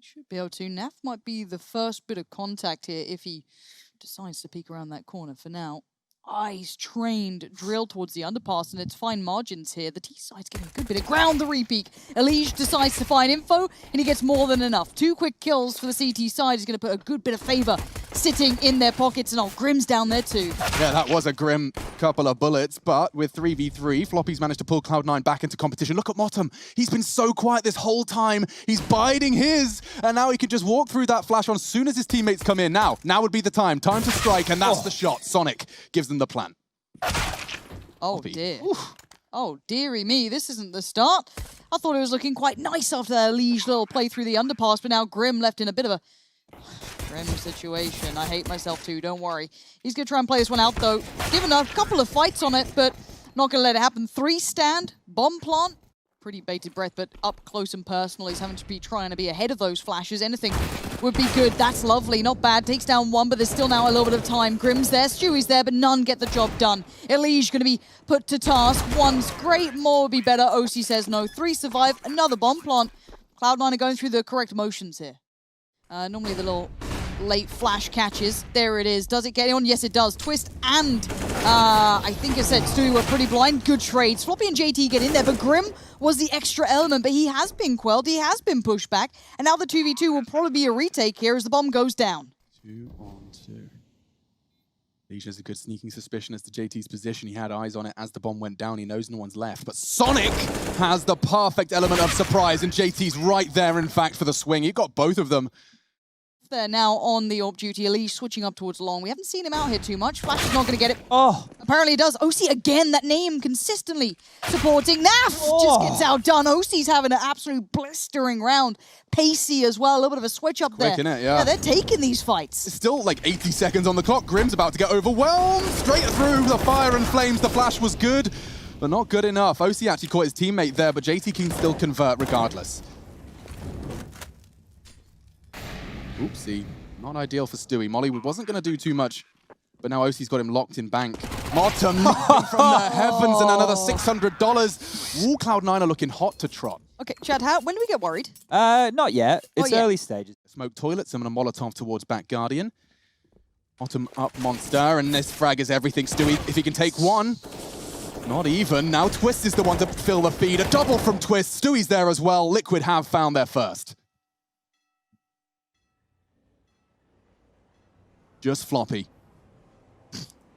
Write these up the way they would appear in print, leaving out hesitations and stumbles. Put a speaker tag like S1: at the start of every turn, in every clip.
S1: He should be able to. Naf might be the first bit of contact here if he decides to peek around that corner. For now, eyes trained, drill towards the underpass, and it's fine margins here. The T side's getting a good bit of ground, the repeak. Elige decides to find info, and he gets more than enough. 2 quick kills for the CT side is going to put a good bit of favor sitting in their pockets, and Grim's down there too.
S2: Yeah, that was a grim couple of bullets, but with 3v3, Floppy's managed to pull Cloud9 back into competition. Look at Motum. He's been so quiet this whole time. He's biding his, and now he can just walk through that flash on as soon as his teammates come in. Now would be the time. Time to strike, and that's the shot. Sonic gives them the plan.
S1: Oh,
S2: Floppy.
S1: dear.
S2: Oof.
S1: Oh, dearie me, this isn't the start. I thought it was looking quite nice after that Elige little play through the underpass, but now Grim left in a bit of a grim situation. I hate myself too, don't worry. He's going to try and play this one out, though. Given a couple of fights on it, but not going to let it happen. 3 stand, bomb plant. Pretty bated breath, but up close and personal. He's having to be trying to be ahead of those flashes. Anything would be good. That's lovely. Not bad. Takes down 1, but there's still now a little bit of time. Grim's there, Stewie's there, but none get the job done. Elige going to be put to task. 1's great, more would be better. OC says no. 3 survive. Another bomb plant. Cloud9 are going through the correct motions here. Normally the little late flash catches. There it is. Does it get anyone? Yes, it does. Twist and I think it said Stewie were pretty blind. Good trades. Floppy and JT get in there, but Grim was the extra element, but he has been quelled. He has been pushed back, and now the 2v2 will probably be a retake here as the bomb goes down.
S2: 2 on 2. Elige has a good sneaking suspicion as to JT's position. He had eyes on it as the bomb went down. He knows no one's left, but Sonic has the perfect element of surprise, and JT's right there, in fact, for the swing. He got both of them.
S1: They're now on the AWP duty. Elige switching up towards long. We haven't seen him out here too much. Flash is not going to get it.
S3: Oh.
S1: Apparently it does. OC again, that name consistently supporting. Naf just gets outdone. OC's having an absolute blistering round. Pacey as well. A little bit of a switch up
S2: Quick,
S1: there.
S2: innit? Yeah.
S1: Yeah, they're taking these fights.
S2: It's still like 80 seconds on the clock. Grim's about to get overwhelmed. Straight through the fire and flames. The flash was good, but not good enough. OC actually caught his teammate there, but JT can still convert regardless. Oopsie. Not ideal for Stewie. Molly wasn't going to do too much, but now OC's got him locked in bank. Motum leaping from the heavens and another $600. All Cloud9 are looking hot to trot.
S1: Okay, Chad, when do we get worried?
S3: Not yet. It's early stages.
S2: Smoke toilets and a Molotov towards back Guardian. Bottom up monster, and this frag is everything. Stewie, if he can take 1. Not even. Now Twist is the one to fill the feed. A double from Twist. Stewie's there as well. Liquid have found their first. Just Floppy.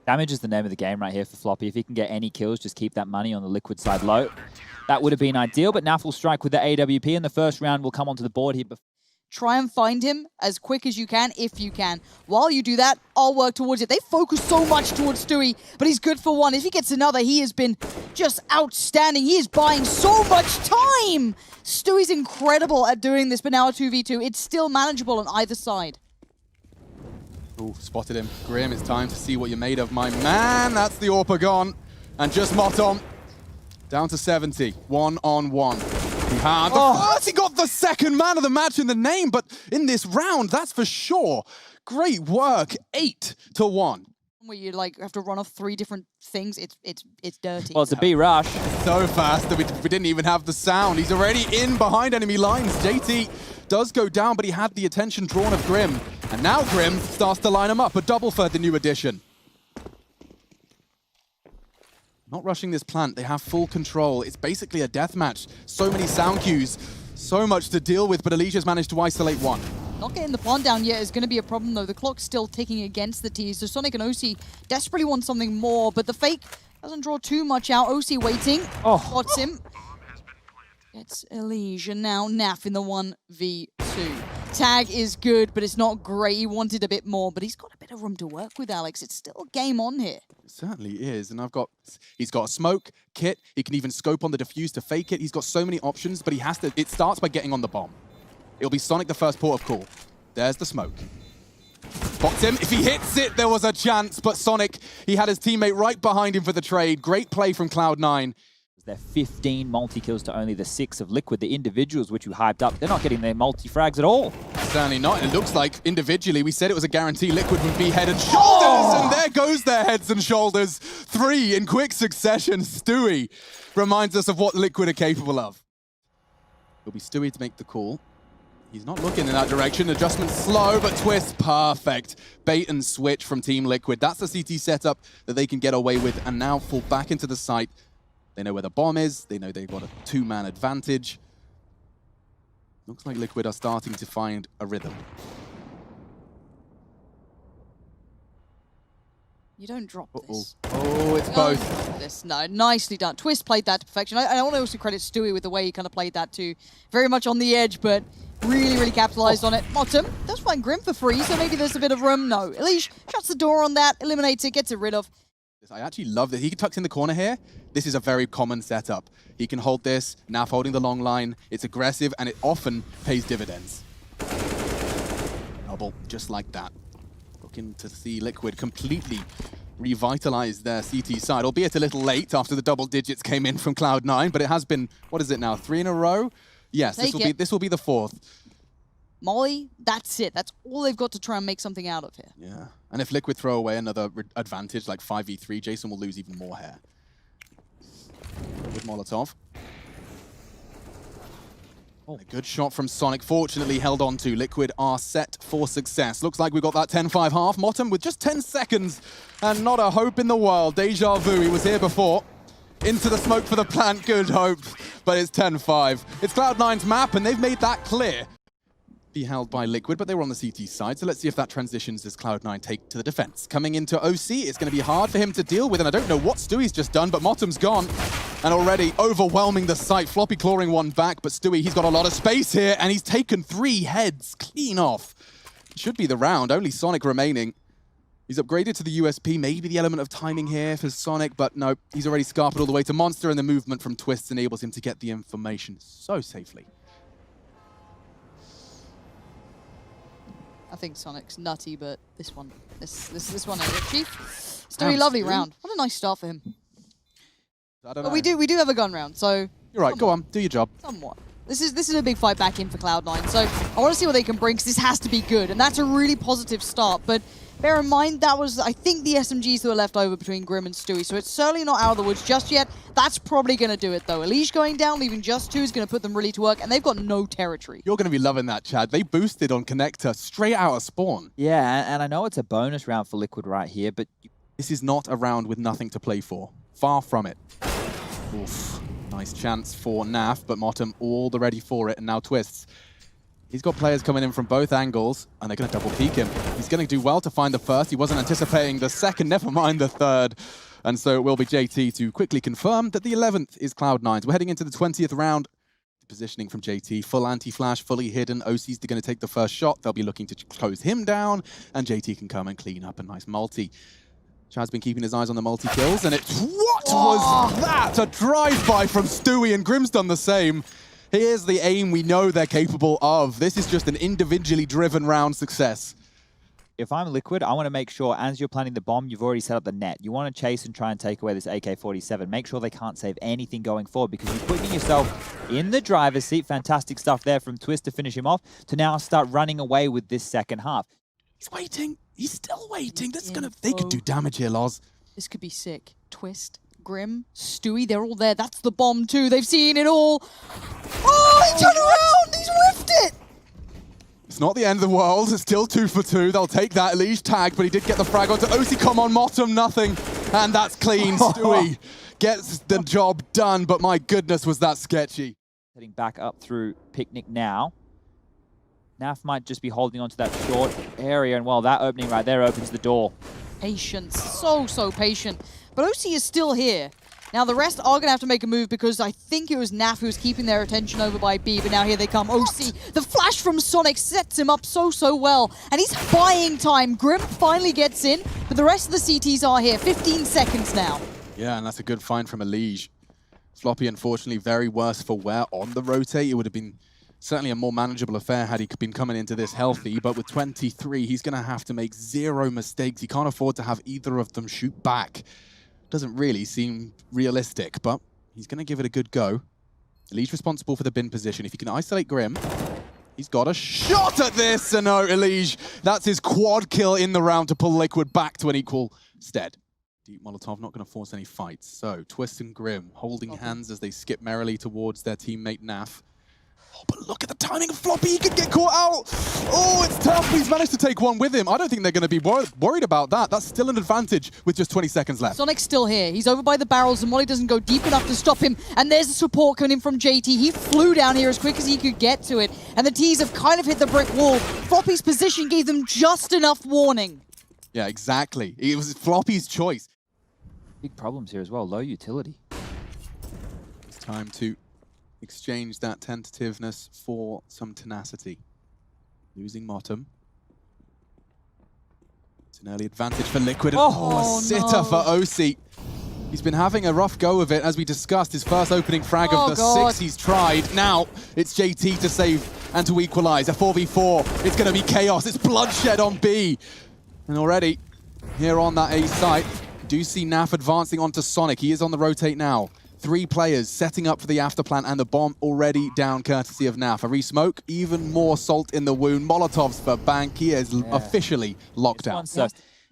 S3: Damage is the name of the game right here for Floppy. If he can get any kills, just keep that money on the Liquid side low. That would have been ideal, but Naf will strike with the AWP, and the first round will come onto the board here.
S1: Try and find him as quick as you can, if you can. While you do that, I'll work towards it. They focus so much towards Stewie, but he's good for 1. If he gets another, he has been just outstanding. He is buying so much time. Stewie's incredible at doing this, but now a 2v2. It's still manageable on either side.
S2: Ooh, spotted him. Grim, it's time to see what you're made of, my man. That's the AWP gone. And just Motom down to 70. 1-on-1. He got the second man of the match in the name, but in this round, that's for sure. Great work. 8-1.
S1: Where you have to run off 3 different things, it's dirty.
S3: Well, it's a B rush.
S2: So fast that we didn't even have the sound. He's already in behind enemy lines. JT does go down, but he had the attention drawn of Grim. And now Grim starts to line him up. A double for the new addition. Not rushing this plant. They have full control. It's basically a deathmatch. So many sound cues. So much to deal with, but Alicia's managed to isolate 1.
S1: Not getting the plant down yet is going to be a problem, though. The clock's still ticking against the T's, so Sonic and OC desperately want something more, but the fake doesn't draw too much out. OC waiting. Spots him. It's Elige, and now Naf in the 1v2. Tag is good, but it's not great. He wanted a bit more, but he's got a bit of room to work with, Alex. It's still game on here.
S2: It certainly is, and he's got a smoke, kit, he can even scope on the defuse to fake it. He's got so many options, but it starts by getting on the bomb. It'll be Sonic the first port of call. There's the smoke. Spots him. If he hits it, there was a chance, but Sonic, he had his teammate right behind him for the trade. Great play from Cloud9.
S3: They're 15 multi-kills to only the 6 of Liquid. The individuals, which you hyped up, they're not getting their multi-frags at all.
S2: Certainly not. And it looks like individually, we said it was a guarantee Liquid would be head and shoulders, and there goes their heads and shoulders. 3 in quick succession. Stewie reminds us of what Liquid are capable of. It'll be Stewie to make the call. He's not looking in that direction. Adjustment slow, but twist perfect. Bait and switch from Team Liquid. That's the CT setup that they can get away with and now fall back into the site. They know where the bomb is. They know they've got a two-man advantage. Looks like Liquid are starting to find a rhythm.
S1: You don't drop this.
S2: Oh, it's both.
S1: This. No, nicely done. Twist played that to perfection. I want to also credit Stewie with the way he kind of played that too. Very much on the edge, but really, really capitalized on it. Motum does find Grim for free, so maybe there's a bit of room. No, Elish shuts the door on that, eliminates it, gets it rid of.
S2: I actually love that. He tucks in the corner here. This is a very common setup. He can hold this, Naf holding the long line. It's aggressive, and it often pays dividends. Double, just like that. Looking to see Liquid completely revitalize their CT side, albeit a little late after the double digits came in from Cloud9, but it has been, what is it now, 3 in a row? Yes, this will be the 4th.
S1: Molly, that's it. That's all they've got to try and make something out of here.
S2: Yeah, and if Liquid throw away another advantage like 5v3, Jason will lose even more hair. With Molotov. Oh. A good shot from Sonic, fortunately held on to. Liquid are set for success. Looks like we've got that 10-5 half. Motum with just 10 seconds and not a hope in the world. Deja vu, he was here before. Into the smoke for the plant, good hope. But it's 10-5. It's Cloud9's map and they've made that clear. Be held by Liquid, but they were on the CT side, so let's see if that transitions as Cloud9 take to the defense. Coming into OC, it's going to be hard for him to deal with, and I don't know what Stewie's just done, but Motum's gone, and already overwhelming the site. Floppy clawing one back, but Stewie, he's got a lot of space here, and he's taken 3 heads clean off. Should be the round, only Sonic remaining. He's upgraded to the USP, maybe the element of timing here for Sonic, but no, he's already scarpered all the way to Monster, and the movement from Twist enables him to get the information so safely.
S1: I think Sonic's nutty, but this one, this one, Chief. Stewie, lovely round. What a nice start for him.
S2: I don't know.
S1: But we do have a gun round, so.
S2: You're right. Go on, do your job.
S1: Somewhat. This is a big fight back in for Cloud9, so I want to see what they can bring, because this has to be good, and that's a really positive start. But bear in mind, that was, I think, the SMGs that were left over between Grim and Stewie, so it's certainly not out of the woods just yet. That's probably going to do it, though. Elish going down, leaving just 2 is going to put them really to work, and they've got no territory.
S2: You're going to be loving that, Chad. They boosted on Connector straight out of spawn.
S3: Yeah, and I know it's a bonus round for Liquid right here, but
S2: this is not a round with nothing to play for. Far from it. Oof. Nice chance for Naf, but Motum all the ready for it, and now Twists. He's got players coming in from both angles, and they're going to double peek him. He's going to do well to find the first. He wasn't anticipating the second, never mind the third. And so it will be JT to quickly confirm that the 11th is Cloud9's. We're heading into the 20th round. Positioning from JT, full anti-flash, fully hidden. OC's going to take the first shot. They'll be looking to close him down, and JT can come and clean up a nice multi. Chad's been keeping his eyes on the multi-kills, and what was that? A drive-by from Stewie, and Grim's done the same. Here's the aim we know they're capable of. This is just an individually driven round success.
S3: If I'm Liquid, I want to make sure as you're planning the bomb, you've already set up the net. You want to chase and try and take away this AK-47. Make sure they can't save anything going forward, because you're putting yourself in the driver's seat. Fantastic stuff there from Twist to finish him off, to now start running away with this second half.
S2: He's waiting. He's still waiting. They could do damage here, Loz.
S1: This could be sick. Twist, Grim, Stewie, they're all there. That's the bomb too. They've seen it all. Oh, he turned around. He's whiffed it.
S2: It's not the end of the world. It's still 2 for 2. They'll take that Elish tag, but he did get the frag onto OC. Come on, Motum, nothing. And that's clean. Stewie gets the job done, but my goodness, was that sketchy.
S3: Heading back up through Picnic now. Naf might just be holding onto that short area, and well, that opening right there opens the door.
S1: Patience, so patient. But OC is still here. Now the rest are going to have to make a move, because I think it was Naf who was keeping their attention over by B, but now here they come. OC, the flash from Sonic sets him up so well, and he's buying time. Grim finally gets in, but the rest of the CTs are here. 15 seconds now.
S2: Yeah, and that's a good find from Elish. Floppy, unfortunately, very worse for wear on the rotate. It would have been certainly a more manageable affair had he been coming into this healthy, but with 23, he's going to have to make 0 mistakes. He can't afford to have either of them shoot back. Doesn't really seem realistic, but he's going to give it a good go. Elish responsible for the bin position. If he can isolate Grim, he's got a shot at this. And no, Elish, that's his quad kill in the round to pull Liquid back to an equal stead. Deep Molotov not going to force any fights. So Twist and Grim holding hands as they skip merrily towards their teammate Naf. Oh, but look at the timing of Floppy. He could get caught out. Oh, it's tough. He's managed to take one with him. I don't think they're going to be worried about that. That's still an advantage with just 20 seconds left.
S1: Sonic's still here. He's over by the barrels, and Molly doesn't go deep enough to stop him. And there's the support coming in from JT. He flew down here as quick as he could get to it. And the T's have kind of hit the brick wall. Floppy's position gave them just enough warning.
S2: Yeah, exactly. It was Floppy's choice.
S3: Big problems here as well. Low utility.
S2: It's time to exchange that tentativeness for some tenacity. Losing Motum. It's an early advantage for Liquid. Oh, a sitter for OC. He's been having a rough go of it, as we discussed. His first opening frag of the 6 he's tried. Now it's JT to save and to equalize. A 4v4. It's going to be chaos. It's bloodshed on B. And already, here on that A site, you do see Naf advancing onto Sonic. He is on the rotate now. 3 players setting up for the afterplant, and the bomb already down courtesy of Naf. A re-smoke, even more salt in the wound. Molotovs for Bank. He is officially locked out.
S3: So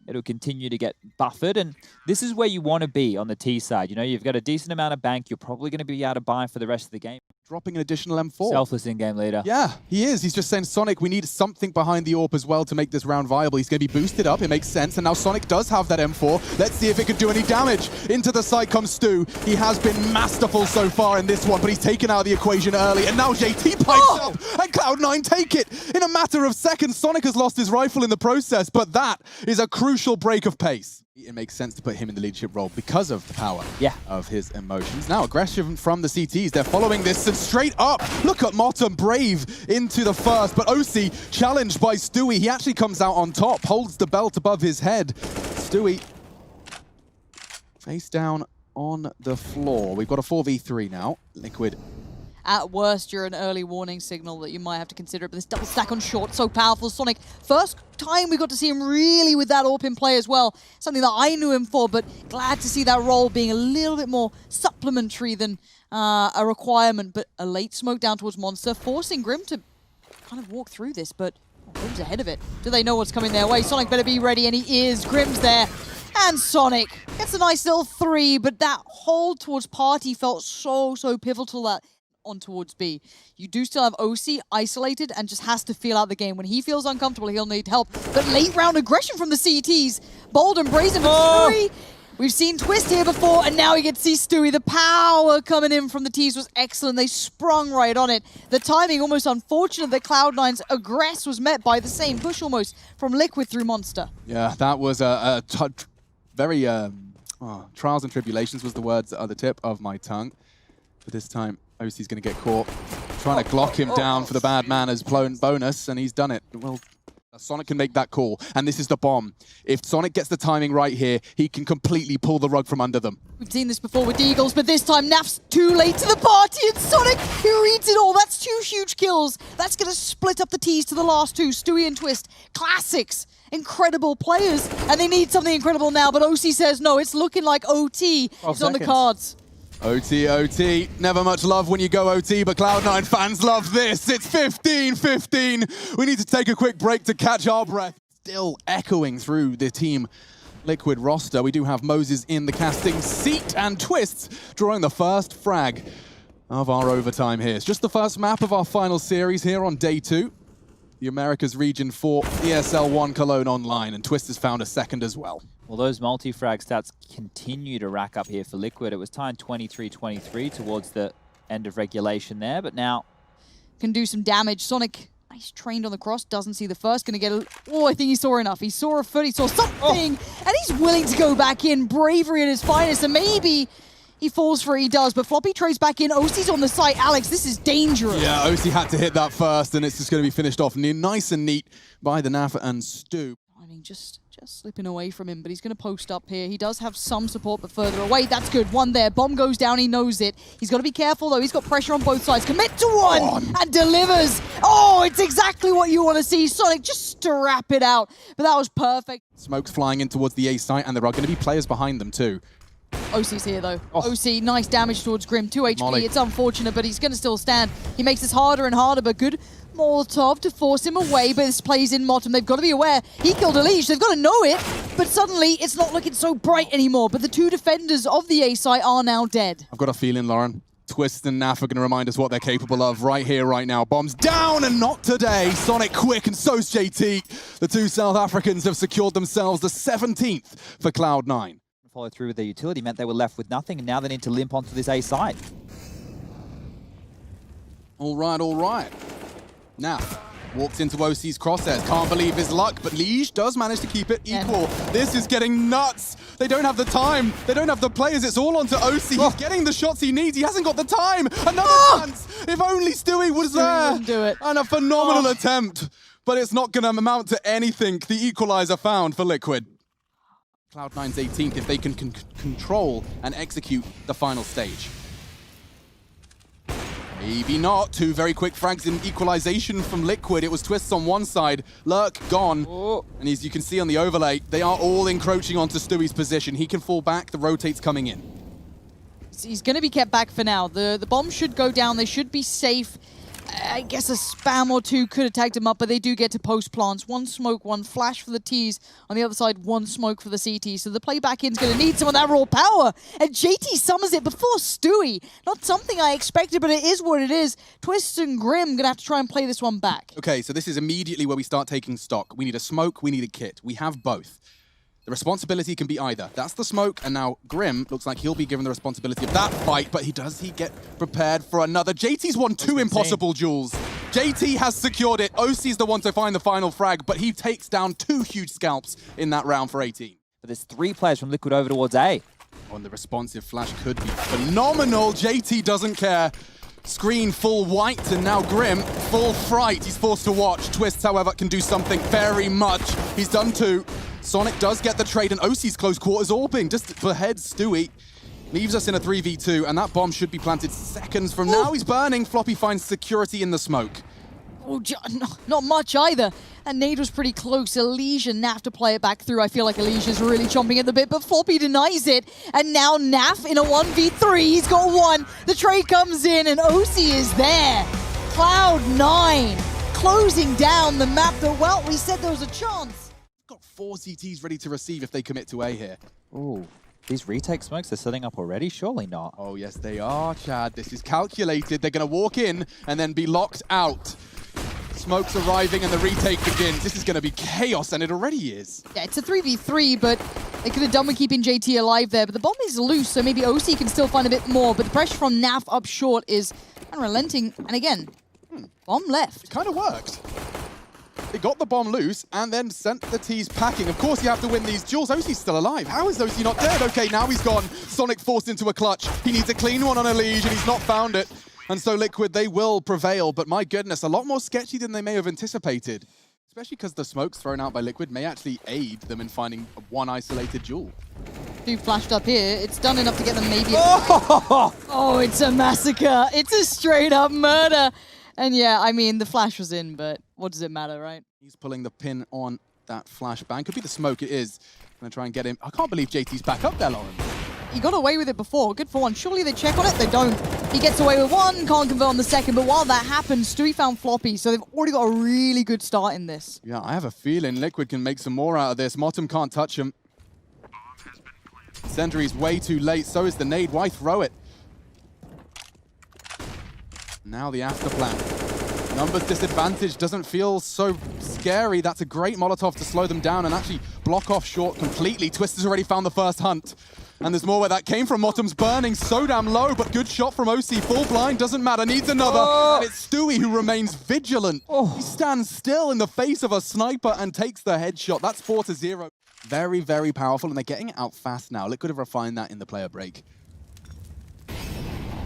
S3: it'll continue to get buffered, and this is where you want to be on the T side. You know, you've got a decent amount of bank. You're probably going to be able to buy for the rest of the game.
S2: Dropping an additional M4.
S3: Selfless in-game leader.
S2: Yeah, he is. He's just saying, Sonic, we need something behind the AWP as well to make this round viable. He's going to be boosted up. It makes sense. And now Sonic does have that M4. Let's see if it can do any damage. Into the site comes Stu. He has been masterful so far in this one, but he's taken out of the equation early. And now JT pipes up, and Cloud9 take it. In a matter of seconds, Sonic has lost his rifle in the process, but that is a crucial break of pace. It makes sense to put him in the leadership role because of the power of his emotions. Now, aggression from the CTs. They're following this and straight up. Look at Motum, brave into the first, but OC challenged by Stewie. He actually comes out on top, holds the belt above his head. Stewie face down on the floor. We've got a 4v3 now. Liquid.
S1: At worst, you're an early warning signal that you might have to consider. But this double stack on short, so powerful. Sonic, first time we got to see him really with that AWP in play as well. Something that I knew him for, but glad to see that role being a little bit more supplementary than a requirement. But a late smoke down towards Monster, forcing Grim to kind of walk through this, but Grim's ahead of it. Do they know what's coming their way? Sonic better be ready, and he is. Grim's there. And Sonic gets a nice little 3, but that hold towards Party felt so pivotal that on towards B. You do still have OC isolated and just has to feel out the game. When he feels uncomfortable, he'll need help. But late round aggression from the CTs. Bold and brazen for Stewie. We've seen Twist here before, and now we get to see Stewie. The power coming in from the T's was excellent. They sprung right on it. The timing almost unfortunate that Cloud9's aggress was met by the same push almost from Liquid through Monster.
S2: Yeah, that was a very trials and tribulations was the words at the tip of my tongue. But this time, OC's going to get caught, trying to Glock him down for the bad manners bonus, and he's done it. Well, Sonic can make that call, and this is the bomb. If Sonic gets the timing right here, he can completely pull the rug from under them.
S1: We've seen this before with Eagles, but this time Naf's too late to the party, and Sonic, he reads it all. That's 2 huge kills. That's going to split up the T's to the last 2. Stewie and Twist, classics. Incredible players, and they need something incredible now, but OC says no, it's looking like OT is on the cards.
S2: OT. Never much love when you go OT, but Cloud9 fans love this. It's 15-15. We need to take a quick break to catch our breath. Still echoing through the Team Liquid roster. We do have Moses in the casting seat, and Twists drawing the first frag of our overtime here. It's just the first map of our final series here on day 2. The Americas region for ESL 1 Cologne online, and Twist has found a second as well.
S3: Well, those multi-frag stats continue to rack up here for Liquid. It was timed 23-23 towards the end of regulation there, but now
S1: can do some damage. Sonic, nice trained on the cross, doesn't see the first, gonna get a... Oh, I think he saw enough. He saw a foot, he saw something, and he's willing to go back in. Bravery at his finest, and maybe he falls for it, he does, but Floppy trades back in. OC's on the site. Alex, this is dangerous.
S2: Yeah, OC had to hit that first, and it's just going to be finished off nice and neat by the NaVi and Stu.
S1: I mean, just slipping away from him, but he's going to post up here. He does have some support, but further away. That's good. One there. Bomb goes down. He knows it. He's got to be careful, though. He's got pressure on both sides. Commit to one and delivers. Oh, it's exactly what you want to see. Sonic just to wrap it out, but that was perfect.
S2: Smoke's flying in towards the A site, and there are going to be players behind them, too.
S1: OC's here, though. OC, nice damage towards Grim. 2 HP.
S2: Molly.
S1: It's unfortunate, but he's going to still stand. He makes this harder and harder, but good Molotov to force him away, but this plays in Motum. They've got to be aware. He killed Elise. They've got to know it, but suddenly it's not looking so bright anymore. But the 2 defenders of the A site are now dead.
S2: I've got a feeling, Lauren. Twist and NaVi are going to remind us what they're capable of right here, right now. Bombs down and not today. Sonic quick and so's JT. The two South Africans have secured themselves the 17th for Cloud9.
S3: Follow through with their utility meant they were left with nothing, and now they need to limp onto this A side.
S2: All right, all right. NaVi walks into OC's crosshairs. Can't believe his luck, but Liege does manage to keep it equal. This is getting nuts. They don't have the time. They don't have the players. It's all onto OC. He's getting the shots he needs. He hasn't got the time. Another chance. If only Stewie was there.
S1: Do it.
S2: And a phenomenal attempt. But it's not going to amount to anything. The equalizer found for Liquid. Cloud9's 18th if they can control and execute the final stage. Maybe not. Two very quick frags in equalization from Liquid. It was Twists on one side, Lurk gone. And as you can see on the overlay, they are all encroaching onto Stewie's position. He can fall back, the rotate's coming in.
S1: He's going to be kept back for now. The bomb should go down. They should be safe. I guess a spam or two could have tagged him up, but they do get to post plants. One smoke, one flash for the T's. On the other side, one smoke for the CT. So the play back in's going to need some of that raw power. And JT summons it before Stewie. Not something I expected, but it is what it is. Twist and Grim going to have to try and play this one back.
S2: Okay, so this is immediately where we start taking stock. We need a smoke, we need a kit. We have both. The responsibility can be either. That's the smoke, and now Grim looks like he'll be given the responsibility of that fight, but does he get prepared for another? JT's won two impossible duels. JT has secured it. OC's the one to find the final frag, but he takes down two huge scalps in that round for 18.
S3: But there's 3 players from Liquid over towards A.
S2: Oh, and the responsive flash could be phenomenal. JT doesn't care. Screen full white, and now Grim full fright. He's forced to watch. Twists, however, can do something very much. He's done two. Sonic does get the trade, and OC's close quarters orbing. Just beheads Stewie. Leaves us in a 3v2, and that bomb should be planted seconds from now. He's burning. Floppy finds security in the smoke.
S1: Oh, not much either. That nade was pretty close. Elysia, NaVi to play it back through. I feel like Elysia's really chomping at the bit, but Floppy denies it. And now NaVi in a 1v3. He's got one. The trade comes in, and OC is there. Cloud9 closing down the map that, well, we said there was a chance.
S2: Got 4 CTs ready to receive if they commit to A here.
S3: Ooh, these retake smokes they're setting up already? Surely not.
S2: Oh, yes, they are, Chad. This is calculated. They're going to walk in and then be locked out. Smoke's arriving and the retake begins. This is going to be chaos, and it already is.
S1: Yeah, it's a 3v3, but they could have done with keeping JT alive there. But the bomb is loose, so maybe OC can still find a bit more. But the pressure from NaVi up short is unrelenting. And again, bomb left.
S2: It kind of worked. They got the bomb loose and then sent the T's packing. Of course, you have to win these duels. OC's still alive. How is OC not dead? Okay, now he's gone. Sonic forced into a clutch. He needs a clean one on a Liege, and he's not found it. And so Liquid, they will prevail. But my goodness, a lot more sketchy than they may have anticipated. Especially because the smokes thrown out by Liquid may actually aid them in finding one isolated duel.
S1: Two flashed up here. It's done enough to get them maybe... Oh, it's a massacre. It's a straight up murder. And yeah, I mean, the flash was in, but what does it matter, right?
S2: He's pulling the pin on that flashbang. Could be the smoke, it is. Gonna try and get him. I can't believe JT's back up there, Lauren.
S1: He got away with it before. Good for one. Surely they check on it? They don't. He gets away with one, can't convert on the second. But while that happens, Stewie found Floppy, so they've already got a really good start in this.
S2: Yeah, I have a feeling Liquid can make some more out of this. Motum can't touch him. Sentry's way too late. So is the nade. Why throw it? Now the after plan. Numbers disadvantage doesn't feel so scary. That's a great Molotov to slow them down and actually block off short completely. Twister's already found the first hunt. And there's more where that came from. Motum's burning so damn low, but good shot from OC. Full blind, doesn't matter, needs another. And it's Stewie who remains vigilant. He stands still in the face of a sniper and takes the headshot. That's 4-0. Very, very powerful, and they're getting it out fast now. Liquid have refined that in the player break.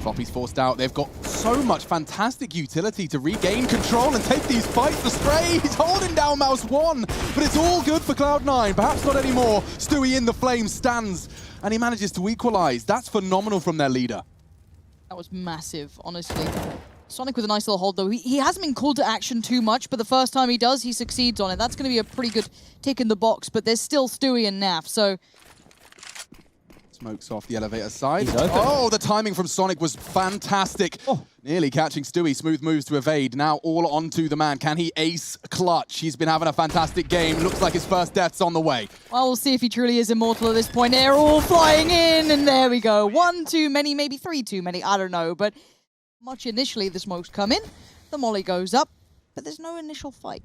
S2: Floppy's forced out. They've got so much fantastic utility to regain control and take these fights. The spray, he's holding down Mouse 1, but it's all good for Cloud9. Perhaps not anymore. Stewie in the flames stands, and he manages to equalize. That's phenomenal from their leader.
S1: That was massive, honestly. Sonic with a nice little hold, though. He hasn't been called to action too much, but the first time he does, he succeeds on it. That's going to be a pretty good tick in the box, but there's still Stewie and NaVi, so...
S2: Smokes off the elevator side.
S3: He's open.
S2: Oh, the timing from Sonic was fantastic. Oh. Nearly catching Stewie. Smooth moves to evade. Now all onto the man. Can he ace clutch? He's been having a fantastic game. Looks like his first death's on the way.
S1: Well, we'll see if he truly is immortal at this point. They're all flying in, and there we go. One too many, maybe three too many. I don't know, but much initially the smokes come in. The molly goes up, but there's no initial fight.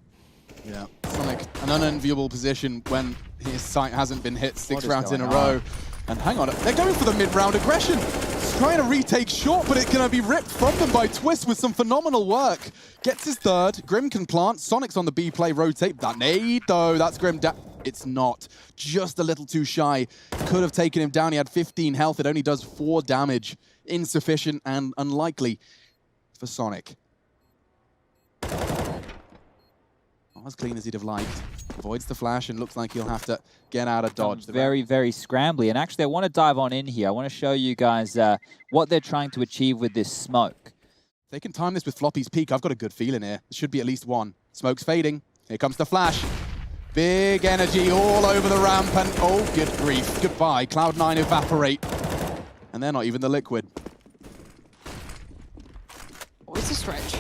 S2: Yeah, Sonic, an unenviable position when his sight hasn't been hit 6 rounds in a row. And hang on, they're going for the mid-round aggression. He's trying to retake short, but it's going to be ripped from them by Twist with some phenomenal work. Gets his third. Grim can plant. Sonic's on the B play, rotate. That nade, though, that's Grim. It's not. Just a little too shy. Could have taken him down. He had 15 health. It only does 4 damage. Insufficient and unlikely for Sonic. Not as clean as he'd have liked. Avoids the flash and looks like he'll have to get out of dodge.
S3: Very, very scrambly. And actually, I want to dive on in here. I want to show you guys what they're trying to achieve with this smoke.
S2: If they can time this with Floppy's peak, I've got a good feeling here. There should be at least one. Smoke's fading. Here comes the flash. Big energy all over the ramp. And oh, good grief. Goodbye. Cloud9 evaporate. And they're not even the liquid.
S1: Oh, it's a stretch.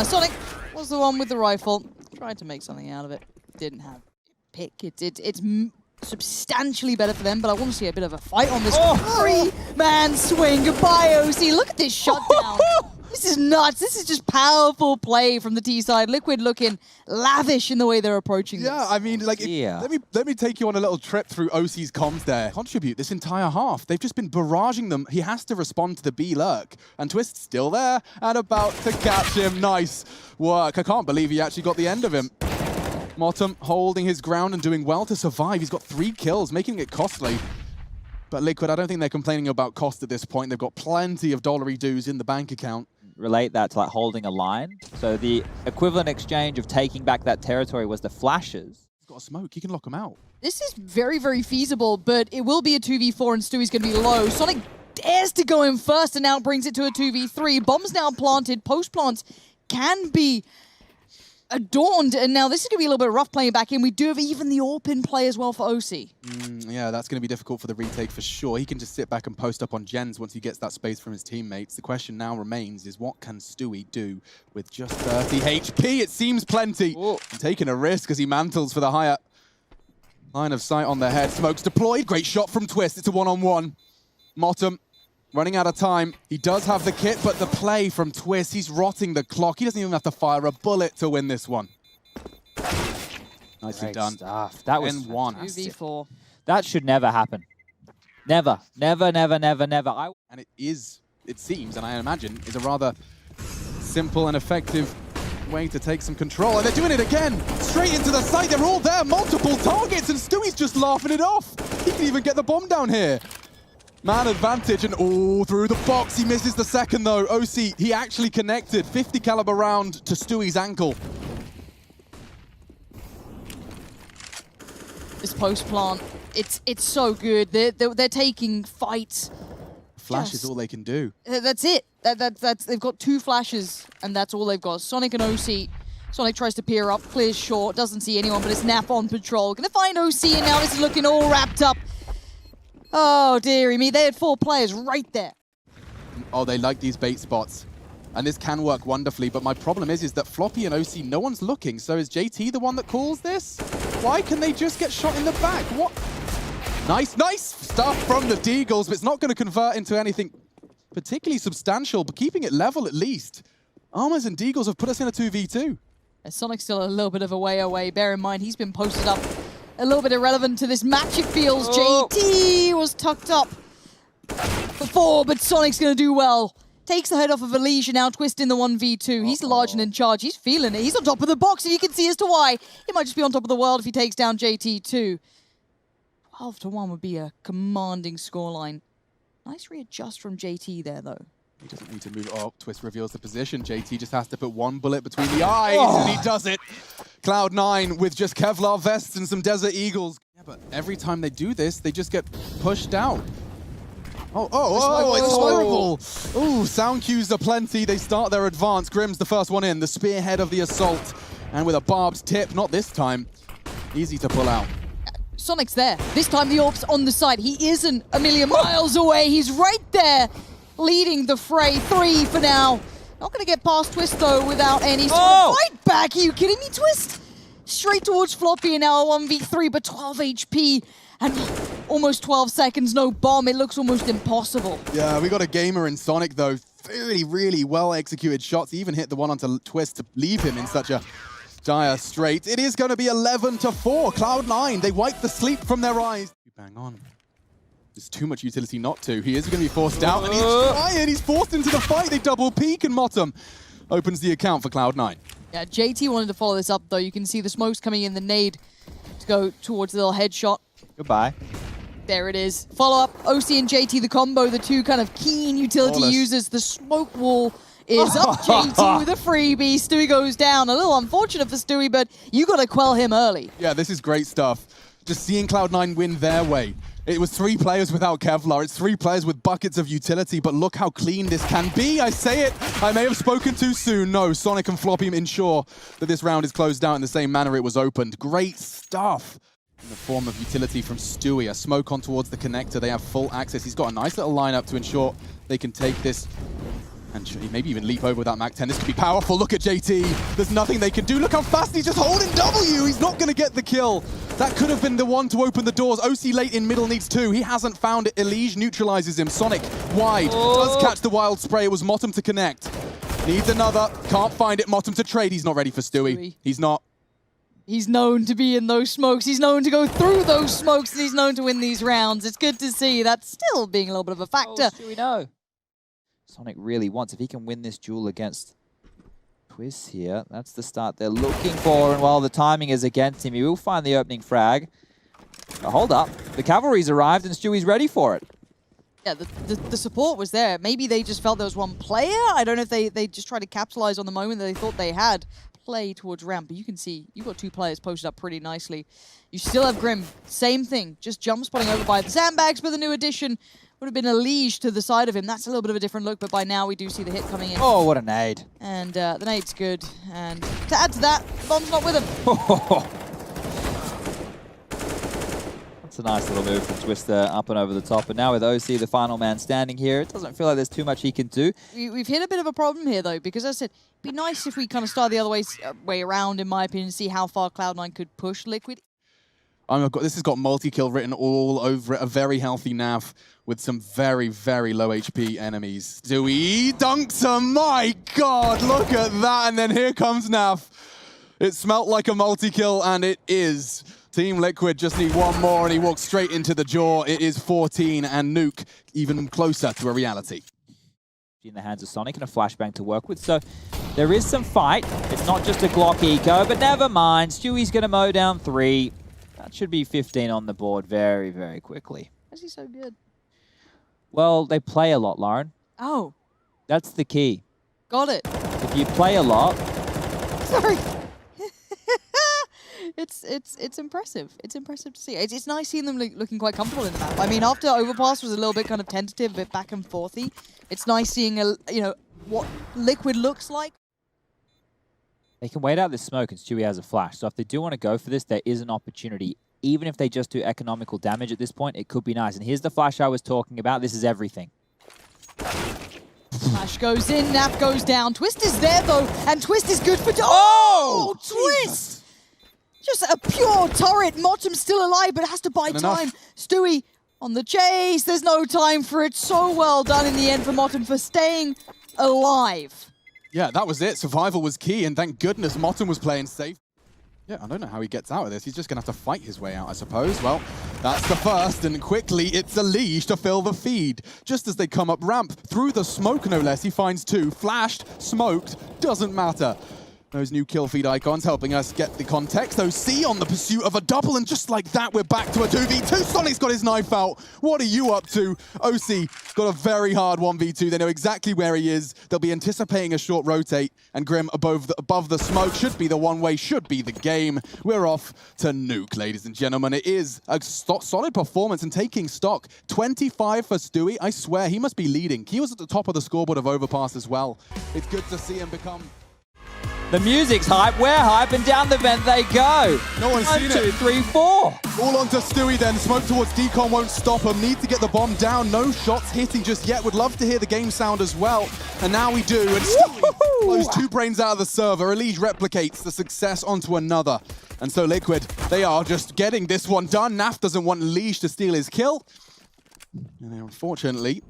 S1: Sonic was the one with the rifle. Tried to make something out of it. Didn't have pick. It's substantially better for them, but I want to see a bit of a fight on this 3-man swing. Goodbye, OC. Look at this shutdown. This is nuts. This is just powerful play from the T side. Liquid looking lavish in the way they're approaching this.
S2: Yeah, I mean, like, let me take you on a little trip through OC's comms there. Contribute this entire half. They've just been barraging them. He has to respond to the B lurk. And Twist's still there and about to catch him. Nice work. I can't believe he actually got the end of him. Motum holding his ground and doing well to survive. He's got 3 kills, making it costly. But Liquid, I don't think they're complaining about cost at this point. They've got plenty of dollary dues in the bank account.
S3: Relate that to like holding a line. So the equivalent exchange of taking back that territory was the flashes.
S2: He's got a smoke. He can lock him out.
S1: This is very, very feasible, but it will be a 2v4 and Stewie's going to be low. Sonic dares to go in first and now brings it to a 2v3. Bomb's now planted. Post-plants can be adorned, and now this is going to be a little bit rough playing back in. We do have even the AWP play as well for OC.
S2: Yeah, that's going to be difficult for the retake for sure. He can just sit back and post up on gens once he gets that space from his teammates. The question now remains is what can Stewie do with just 30 HP? It seems plenty. Taking a risk as he mantles for the higher line of sight on the head. Smoke's deployed. Great shot from Twist. It's a one-on-one. Motum running out of time. He does have the kit, but the play from Twist, he's rotting the clock. He doesn't even have to fire a bullet to win this one. Nicely done.
S3: Stuff. That was
S2: N1.
S1: 2v4.
S3: That should never happen. Never. Never, never, never, never.
S2: And it seems, and I imagine, is a rather simple and effective way to take some control. And they're doing it again. Straight into the site. They're all there. Multiple targets, and Stewie's just laughing it off. He can even get the bomb down here. Man advantage, and through the box. He misses the second, though. OC, he actually connected. 50 caliber round to Stewie's ankle.
S1: This post-plant, it's so good. They're taking fights.
S2: Flash is all they can do.
S1: That's it. They've got 2 flashes, and that's all they've got. Sonic and OC. Sonic tries to peer up, clears short, doesn't see anyone, but it's Nap on patrol. Gonna find OC, and now this is looking all wrapped up. Oh, dearie me. They had 4 players right there.
S2: Oh, they like these bait spots. And this can work wonderfully, but my problem is that Floppy and OC, no one's looking. So is JT the one that calls this? Why can they just get shot in the back? What? Nice stuff from the Deagles, but it's not going to convert into anything particularly substantial, but keeping it level at least. Armors and Deagles have put us in a 2v2.
S1: Sonic's still a little bit of a way away. Bear in mind, he's been posted up. A little bit irrelevant to this match, it feels. JT was tucked up before, but Sonic's going to do well. Takes the head off of Alicia, now Twist in the 1v2. He's large and in charge. He's feeling it. He's on top of the box, and you can see as to why. He might just be on top of the world if he takes down JT too. 12-1 would be a commanding scoreline. Nice readjust from JT there, though.
S2: He doesn't need to move. Oh, Twist reveals the position. JT just has to put 1 bullet between the eyes, and he does it. Cloud9 with just Kevlar vests and some Desert Eagles. Yeah, but every time they do this, they just get pushed out. It's horrible. Oh, sound cues are plenty. They start their advance. Grim's the first one in, the spearhead of the assault. And with a barbed tip, not this time, easy to pull out.
S1: Sonic's there. This time the Orp's on the side. He isn't a million miles away. He's right there, leading the fray. 3 for now. Not going to get past Twist, though, without any sort of fight back. Are you kidding me, Twist? Straight towards Floppy, and now a 1v3, but 12 HP and almost 12 seconds, no bomb. It looks almost impossible. Yeah,
S2: we got a gamer in Sonic, though. Really well executed shots. He even hit the one onto Twist to leave him in such a dire strait. It is going to be 11-4. Cloud9, they wipe the sleep from their eyes. Bang on. There's too much utility not to. He is going to be forced out, and he's trying. He's forced into the fight. They double peek, and Motum opens the account for Cloud9.
S1: Yeah, JT wanted to follow this up, though. You can see the smokes coming in, the nade to go towards the little headshot.
S3: Goodbye.
S1: There it is. Follow up, OC and JT, the combo, the two kind of keen utility users. The smoke wall is up. JT with a freebie. Stewie goes down. A little unfortunate for Stewie, but you got to quell him early.
S2: Yeah, this is great stuff. Just seeing Cloud9 win their way. It was 3 players without Kevlar. It's 3 players with buckets of utility, but look how clean this can be. I say it, I may have spoken too soon. No, Sonic and Floppy ensure that this round is closed out in the same manner it was opened. Great stuff in the form of utility from Stewie. A smoke on towards the connector. They have full access. He's got a nice little lineup to ensure they can take this and maybe even leap over without Mac 10. This could be powerful. Look at JT. There's nothing they can do. Look how fast he's just holding W. He's not going to get the kill. That could have been the one to open the doors. OC late in middle needs 2. He hasn't found it. Elige neutralizes him. Sonic wide. Does catch the wild spray. It was Motum to connect. Needs another. Can't find it. Motum to trade. He's not ready for Stewie. He's not.
S1: He's known to be in those smokes. He's known to go through those smokes, and he's known to win these rounds. It's good to see. That's still being a little bit of a factor.
S3: Stewie, no. Sonic really wants, if he can win this duel against Twist here, that's the start they're looking for, and while the timing is against him, he will find the opening frag. But hold up, the cavalry's arrived and Stewie's ready for it.
S1: Yeah, the support was there. Maybe they just felt there was one player. I don't know if they just tried to capitalize on the moment that they thought they had. Play towards ramp, but you can see you've got 2 players posted up pretty nicely. You still have Grim, same thing, just jump spotting over by the sandbags, but the new addition would have been a Liege to the side of him. That's a little bit of a different look, but by now we do see the hit coming in.
S3: Oh, what a nade.
S1: And the nade's good. And to add to that, the bomb's not with him.
S3: That's a nice little move from Twister up and over the top. And now with OC, the final man standing here, it doesn't feel like there's too much he can do.
S1: We've hit a bit of a problem here, though, because as I said, it'd be nice if we kind of start the other way around, in my opinion, see how far Cloud9 could push Liquid.
S2: This has got multi-kill written all over it. A very healthy nav with some very low HP enemies. Stewie dunks him. My God, look at that. And then here comes Nav. It smelt like a multi-kill, and it is. Team Liquid just need one more, and he walks straight into the jaw. It is 14, and Nuke even closer to a reality.
S3: In the hands of Sonic and a flashbang to work with. So there is some fight. It's not just a Glock eco, but never mind. Stewie's going to mow down 3. That should be 15 on the board very quickly.
S1: Why is he so good?
S3: Well, they play a lot, Lauren.
S1: Oh.
S3: That's the key.
S1: Got it.
S3: If you play a lot...
S1: Sorry. It's impressive. It's impressive to see. It's nice seeing them looking quite comfortable in the map. I mean, after Overpass was a little bit kind of tentative, a bit back and forthy, it's nice seeing what Liquid looks like.
S3: They can wait out this smoke and Stewie has a flash. So if they do want to go for this, there is an opportunity. Even if they just do economical damage at this point, it could be nice. And here's the flash I was talking about. This is everything.
S1: Flash goes in, Nap goes down. Twist is there, though, and Twist is good for... Oh! Twist! Just a pure turret. Motum's still alive, but has to buy time. Stewie on the chase. There's no time for it. So well done in the end for Motum for staying alive.
S2: Yeah, that was it. Survival was key, and thank goodness Motum was playing safe. Yeah, I don't know how he gets out of this. He's just going to have to fight his way out, I suppose. Well, that's the first, and quickly it's a Liege to fill the feed. Just as they come up ramp, through the smoke no less, he finds 2. Flashed, smoked, doesn't matter. Those new kill feed icons helping us get the context. OC on the pursuit of a double, and just like that, we're back to a 2v2. Sonic's got his knife out. What are you up to? OC got a very hard 1v2. They know exactly where he is. They'll be anticipating a short rotate, and Grim above the smoke should be the one-way, should be the game. We're off to Nuke, ladies and gentlemen. It is a solid performance and taking stock. 25 for Stewie. I swear, he must be leading. He was at the top of the scoreboard of Overpass as well. It's good to see him become...
S3: The music's hype, we're hype, and down the vent they go.
S2: No one's
S3: One,
S2: seen
S3: two,
S2: it.
S3: 3, 4.
S2: All onto Stewie then. Smoke towards Decon won't stop him. Need to get the bomb down. No shots hitting just yet. Would love to hear the game sound as well. And now we do. And Stewie blows 2 brains out of the server. Elige replicates the success onto another. And so Liquid, they are just getting this one done. Naf doesn't want Elige to steal his kill. And unfortunately,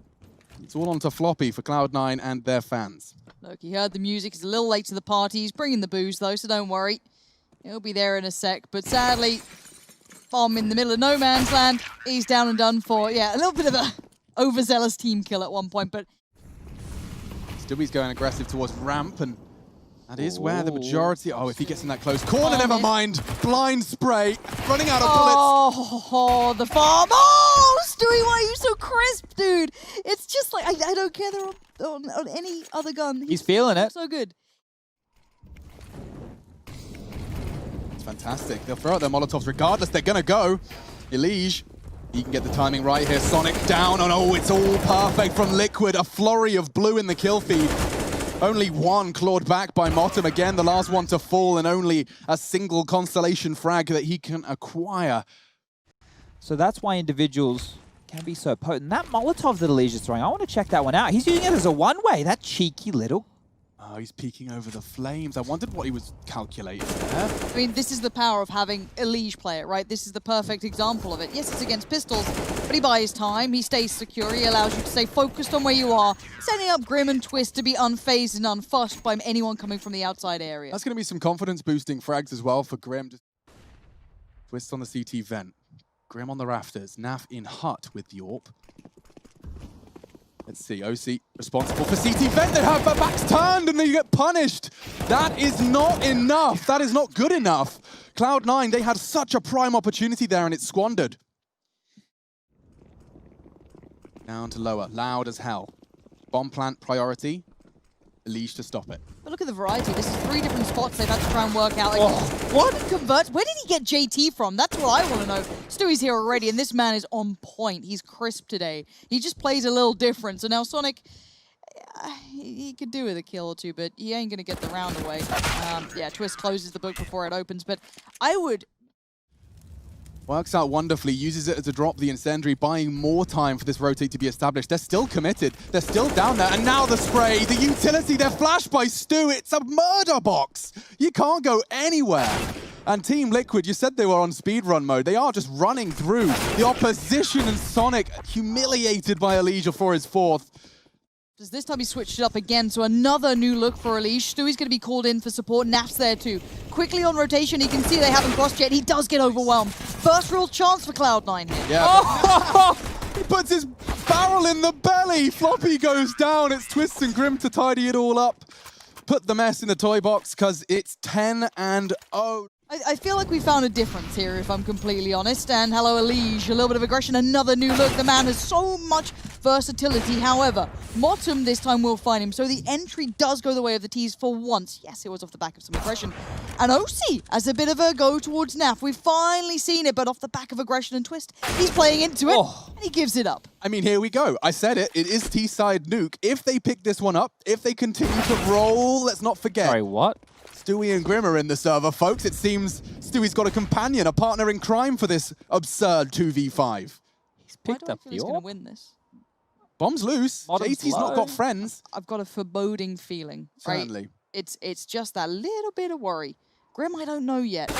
S2: it's all onto Floppy for Cloud9 and their fans.
S1: Look, he heard the music. He's a little late to the party. He's bringing the booze, though, so don't worry. He'll be there in a sec. But sadly, bomb in the middle of no man's land. He's down and done for. Yeah, a little bit of a overzealous team kill at one point, but...
S2: Stewie's going aggressive towards ramp, and that is where the majority... Oh, if he gets in that close corner, never mind. Blind spray, running out of bullets.
S1: Oh, the farm. Oh, Stewie, why are you so crisp, dude? It's just like, I don't care they're on any other gun.
S3: He's feeling it.
S1: So good.
S2: It's fantastic. They'll throw out their Molotovs regardless. They're going to go. Elige, he can get the timing right here. Sonic down. Oh, it's all perfect from Liquid. A flurry of blue in the kill feed. Only one clawed back by Motum. Again, the last one to fall, and only a single Constellation frag that he can acquire.
S3: So that's why individuals can be so potent. That Molotov that Elige is throwing, I want to check that one out. He's using it as a one-way. That cheeky little...
S2: Oh, he's peeking over the flames. I wondered what he was calculating there.
S1: I mean, this is the power of having Elige play it, right? This is the perfect example of it. Yes, it's against pistols, but he buys time, he stays secure, he allows you to stay focused on where you are, setting up Grim and Twist to be unfazed and unfussed by anyone coming from the outside area.
S2: That's going to be some confidence-boosting frags as well for Grim. Twist on the CT vent. Grim on the rafters. Naf in hut with the AWP. Let's see, OC responsible for CT vent. They have their backs turned and they get punished. That is not enough. That is not good enough. Cloud9, they had such a prime opportunity there and it's squandered. Down to lower, loud as hell. Bomb plant priority. Elige to stop it.
S1: But look at the variety. This is 3 different spots they've had to try and work out. Like, what converts? Where did he get JT from? That's what I want to know. Stewie's here already, and this man is on point. He's crisp today. He just plays a little different. So now Sonic, he could do with a kill or two, but he ain't going to get the round away. Yeah, Twist closes the book before it opens, but I would...
S2: Works out wonderfully, uses it to drop the incendiary, buying more time for this rotate to be established. They're still committed. They're still down there. And now the spray, the utility, they're flashed by Stu. It's a murder box. You can't go anywhere. And Team Liquid, you said they were on speedrun mode. They are just running through the opposition, and Sonic humiliated by Elige for his 4th.
S1: This time he switched it up again, so another new look for Elige. Stewie's going to be called in for support. Naf's there too. Quickly on rotation, he can see they haven't crossed yet. He does get overwhelmed. First real chance for Cloud9 here.
S2: Yeah. He puts his barrel in the belly. Floppy goes down. It's Twist and Grim to tidy it all up. Put the mess in the toy box because it's 10-0.
S1: I feel like we found a difference here, if I'm completely honest. And hello, Elige, a little bit of aggression, another new look. The man has so much versatility. However, Motum this time will find him. So the entry does go the way of the T's for once. Yes, it was off the back of some aggression. And OC as a bit of a go towards Naf. We've finally seen it, but off the back of aggression and Twist, he's playing into it, and he gives it up.
S2: I mean, here we go. I said it. It is T-side nuke. If they pick this one up, if they continue to roll, let's not forget.
S3: Sorry, what?
S2: Stewie and Grim are in the server, folks. It seems Stewie's got a companion, a partner in crime for this absurd 2v5.
S3: He's picked up the
S1: He's going to win this.
S2: Bomb's loose.
S3: Motum's
S2: JT's not got friends.
S1: I've got a foreboding feeling, right?
S2: Certainly.
S1: It's just that little bit of worry. Grim, I don't know yet.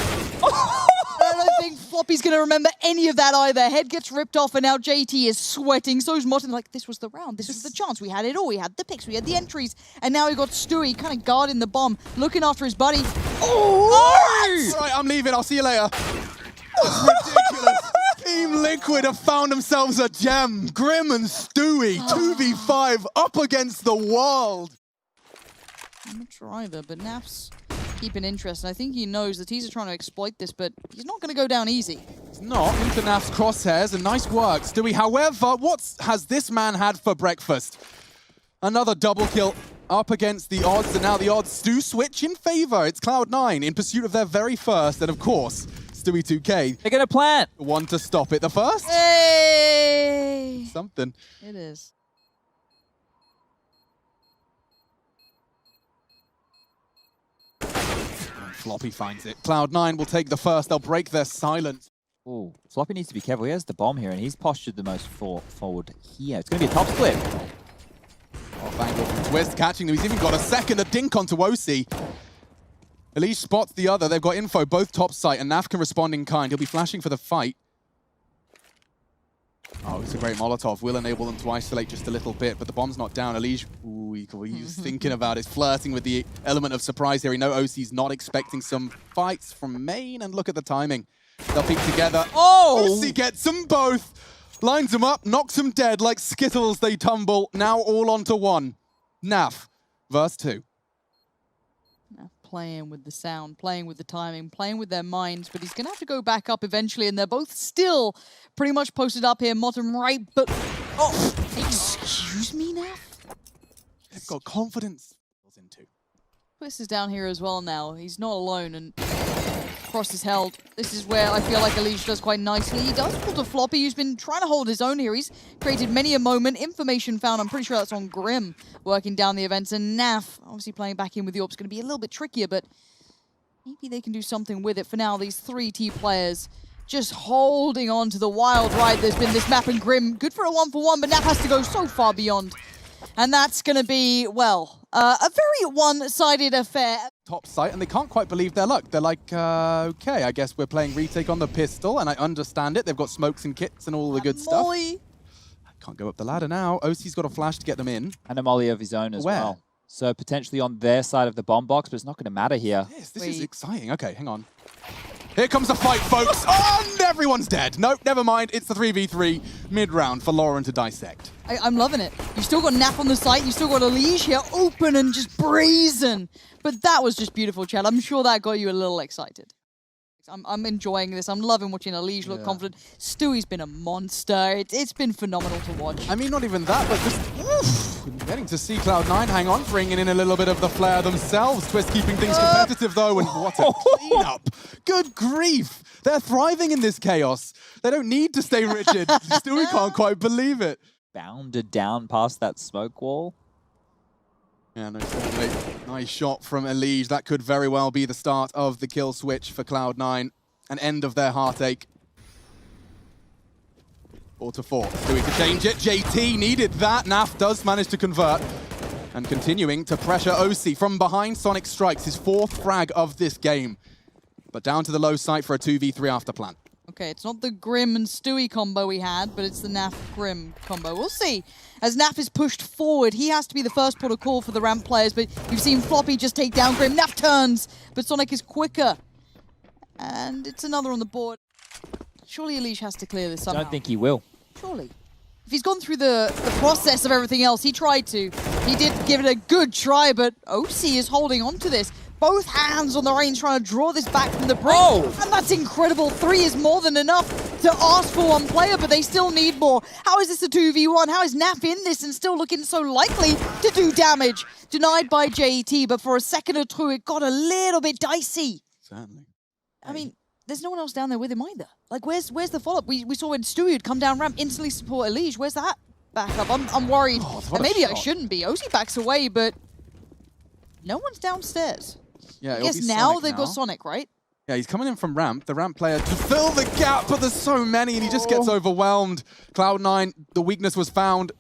S1: I don't think Floppy's going to remember any of that either. Head gets ripped off, and now JT is sweating. So's Motum. Like, this was the round. This was the chance. We had it all. We had the picks. We had the entries. And now we got Stewie kind of guarding the bomb, looking after his buddy. Oh!
S2: All right, I'm leaving. I'll see you later. That's ridiculous. Team Liquid have found themselves a gem. Grim and Stewie, 2v5, up against the world.
S1: I'm not sure either, but Naf's keeping interest. And I think he knows that he's trying to exploit this, but he's not going to go down easy.
S2: It's not into Naf's crosshairs, and nice work, Stewie. However, what has this man had for breakfast? Another double kill up against the odds, and now the odds do switch in favor. It's Cloud9 in pursuit of their very first, and of course, Stewie 2K.
S3: They're going to plant.
S2: One to stop it. The first?
S1: Hey!
S2: Something.
S1: It is.
S2: Floppy finds it. Cloud9 will take the first. They'll break their silence.
S3: Ooh, Floppy needs to be careful. He has the bomb here, and he's postured the most forward here. It's going to be a top split.
S2: Off angle from Twist, catching them. He's even got a second, a dink onto OC. Elise spots the other. They've got info, both top site, and Nav can respond in kind. He'll be flashing for the fight. Oh, it's a great Molotov. Will enable them to isolate just a little bit, but the bomb's not down. Elise, ooh, he's thinking about it, flirting with the element of surprise here. He knows OC's not expecting some fights from main, and look at the timing. They'll peek together. Oh! OC gets them both. Lines them up, knocks them dead like Skittles they tumble. Now all onto one. Nav, verse 2.
S1: Nav playing with the sound, playing with the timing, playing with their minds, but he's going to have to go back up eventually, and they're both still pretty much posted up here. Motum right, but... Oh, excuse me, Nav?
S2: They've got confidence.
S1: Twist is down here as well now. He's not alone, and Cross is held. This is where I feel like Elise does quite nicely. He does pull to Floppy, who's been trying to hold his own here. He's created many a moment. Information found, I'm pretty sure that's on Grim, working down the events. And Naf, obviously playing back in with the AWP's going to be a little bit trickier, but maybe they can do something with it. For now, these 3 T players just holding on to the wild ride there's been this map, and Grim, good for a 1-for-1, but Naf has to go so far beyond. And that's going to be, well, a very one-sided affair.
S2: Top site, and they can't quite believe their luck. They're like, okay, I guess we're playing retake on the pistol, and I understand it. They've got smokes and kits and all the good stuff.
S1: Molly.
S2: Can't go up the ladder now. OC's got a flash to get them in.
S3: And a molly of his own as well. So potentially on their side of the bomb box, but it's not going to matter here.
S2: Yes, this is exciting. Okay, hang on. Here comes the fight, folks. Oh, and everyone's dead. Nope, never mind. It's the 3v3 mid-round for Lauren to dissect.
S1: I'm loving it. You've still got Nap on the site. You've still got Elise here, open and just brazen. But that was just beautiful, Chad. I'm sure that got you a little excited. I'm enjoying this. I'm loving watching Elise look confident. Stewie's been a monster. It's been phenomenal to watch.
S2: I mean, not even that, but just getting to see Cloud9 hang on, bringing in a little bit of the flair themselves. Twist keeping things competitive, though, and what a cleanup. Good grief. They're thriving in this chaos. They don't need to stay rigid. Stewie can't quite believe it.
S3: Bounded down past that smoke wall.
S2: Yeah, no, certainly. Nice shot from Elise. That could very well be the start of the kill switch for Cloud9. An end of their heartache. 4-4. Stewie to change it. JT needed that. Naf does manage to convert. And continuing to pressure OC from behind. Sonic strikes his 4th frag of this game. But down to the low site for a 2v3 after plant.
S1: Okay, it's not the Grim and Stewie combo we had, but it's the Naf-Grim combo. We'll see. As Naf is pushed forward, he has to be the first port of call for the ramp players, but you've seen Floppy just take down Grim. Naf turns, but Sonic is quicker. And it's another on the board. Surely Elise has to clear this somehow.
S3: I don't think he will.
S1: Surely. If he's gone through the process of everything else, he tried to. He did give it a good try, but OC is holding on to this. Both hands on the reins trying to draw this back from the brink. Oh. And that's incredible. 3 is more than enough to ask for one player, but they still need more. How is this a 2v1? How is Naf in this and still looking so likely to do damage? Denied by JT, but for a second or two, it got a little bit dicey.
S2: Certainly.
S1: I mean, there's no one else down there with him either. Like, where's the follow-up? We saw when Stewie would come down ramp, instantly support Elise. Where's that backup? I'm worried.
S2: Oh,
S1: and maybe I shouldn't be. OC backs away, but no one's downstairs.
S2: Yeah,
S1: I guess now they've got Sonic, right?
S2: Yeah, he's coming in from ramp, the ramp player, to fill the gap, but there's so many, and he just gets overwhelmed. Cloud9, the weakness was found.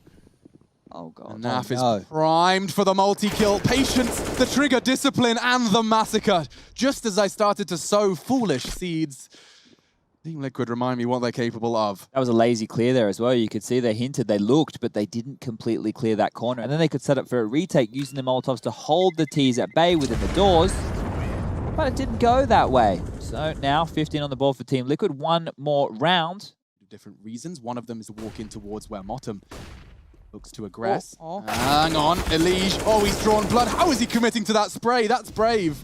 S1: Oh, God.
S2: And Naf is primed for the multi-kill. Patience, the trigger, discipline, and the massacre. Just as I started to sow foolish seeds, Team Liquid remind me what they're capable of.
S3: That was a lazy clear there as well. You could see they hinted, they looked, but they didn't completely clear that corner. And then they could set up for a retake using the Molotovs to hold the T's at bay within the doors. But it didn't go that way. So now 15 on the board for Team Liquid. One more round.
S2: Different reasons. One of them is to walk in towards where Motum looks to aggress. Hang on, Elise. Oh, he's drawn blood. How is he committing to that spray? That's brave.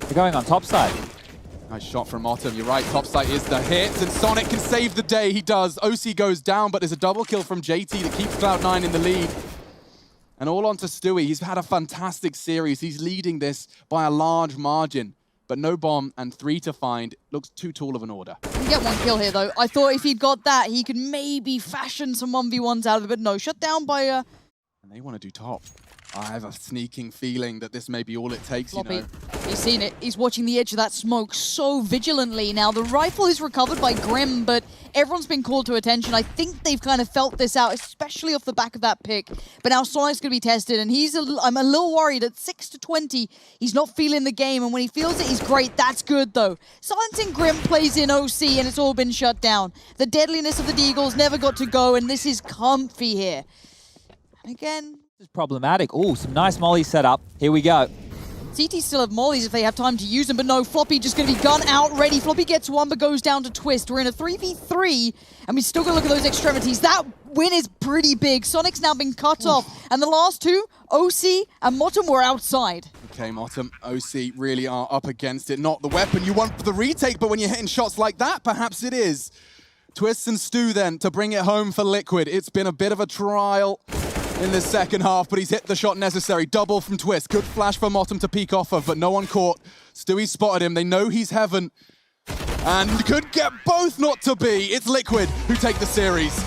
S3: They're going on top side.
S2: Nice shot from Motum. You're right, top side is the hit, and Sonic can save the day. He does. OC goes down, but there's a double kill from JT that keeps Cloud9 in the lead. And all on to Stewie. He's had a fantastic series. He's leading this by a large margin. But no bomb and 3 to find. Looks too tall of an order.
S1: He can get one kill here, though. I thought if he'd got that, he could maybe fashion some 1v1s out of it. But no, shut down by...
S2: And they want to do top. I have a sneaking feeling that this may be all it takes,
S1: Floppy,
S2: you know.
S1: he's seen it. He's watching the edge of that smoke so vigilantly. Now, the rifle is recovered by Grim, but everyone's been called to attention. I think they've kind of felt this out, especially off the back of that pick. But now Sonic's going to be tested, and I'm a little worried. At 6-20, he's not feeling the game, and when he feels it, he's great. That's good, though. Silencing Grim plays in OC, and it's all been shut down. The deadliness of the Deagles never got to go, and this is comfy here. Again,
S3: This is problematic. Oh, some nice molly set up. Here we go.
S1: CT still have mollies if they have time to use them, but no, Floppy just going to be gun out ready. Floppy gets one, but goes down to Twist. We're in a 3v3, and we still got to look at those extremities. That win is pretty big. Sonic's now been cut off, and the last two, OC and Motum, were outside.
S2: Okay, Motum, OC really are up against it. Not the weapon you want for the retake, but when you're hitting shots like that, perhaps it is. Twist and Stu then to bring it home for Liquid. It's been a bit of a trial in the second half, but he's hit the shot necessary. Double from Twist. Good flash for Motum to peek off of, but no one caught. Stewie spotted him. They know he's heaven. And could get both not to be. It's Liquid who take the series.